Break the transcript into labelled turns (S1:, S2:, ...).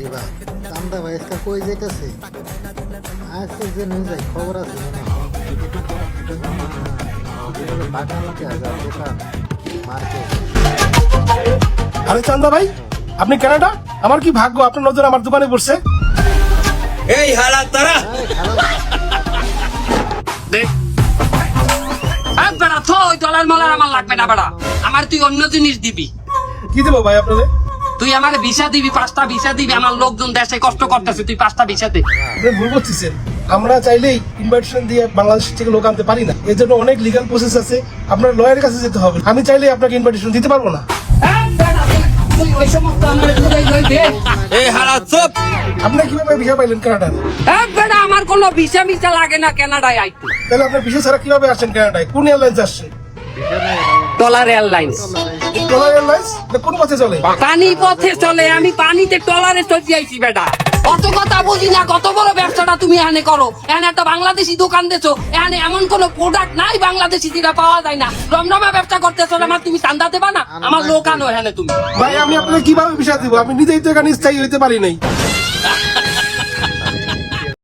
S1: দিবা চান্দা ভাই আজকে কই যাইতেছে আজকে যে নিয়ে যাই খবর আছে মনে হয়
S2: আরে চান্দা ভাই, আপনি কানাডা? আমার কি ভাগ্য আপনার নজর আমার দোকানে পড়ছে।
S3: এই হালা তারা দেখ বেড়া তো ওই ডলার মালার আমার লাগবে না বেড়া, আমার তুই অন্য জিনিস দিবি।
S2: কি দেবো ভাই আপনাদের?
S3: তুই আমার ভিসা দিবি, 5টা ভিসা দিবি। আমার লোকজন দেশে কষ্ট করতেছে, তুই 5টা ভিসা দে।
S2: আপনি ভুল করতেছেন। আমরা চাইলেই ইনভাইটেশন দিয়ে বাংলাদেশ থেকে লোক আনতে পারি না, এর জন্য অনেক লিগাল প্রসেস আছে, আপনার লয়ারের কাছে যেতে হবে। আমি চাইলেই আপনাকে ইনভাইটেশন দিতে পারবো না।
S3: তুই ওই সমস্ত আমার দে। এই হালা চুপ।
S2: আপনি কিভাবে ভিসা পাইলেন কানাডার?
S3: বেড়া আমার কোনো ভিসা মিসা লাগে না কানাডায় আইতে।
S2: তাহলে আপনার ভিসা ছাড়া কিভাবে আসছেন কানাডায়? কোন এয়ারলাইন্স আসছেন?
S3: Dollar airlines.
S2: Dollar airlines? কোন পথে চলে?
S3: পানি পথে চলে, আমি পানিতে ট্রলারে চলে আইছি বেটা। অত কথা বুঝি না, কত বড় ব্যবসাটা তুমি এখানে করো। এখানে একটা বাংলাদেশি দোকান দেছো, এখানে এমন কোন প্রোডাক্ট নাই বাংলাদেশি যেটা পাওয়া যায় না। রমরমা ব্যবসা করতেছো, আমার তুমি চান্দা দেবা না? আমার লোক আনো এখানে তুমি।
S2: ভাই আমি আপনাকে কিভাবে ভিসা দিব? আমি নিজেই তো এখানে স্থায়ী হইতে পারি নাই।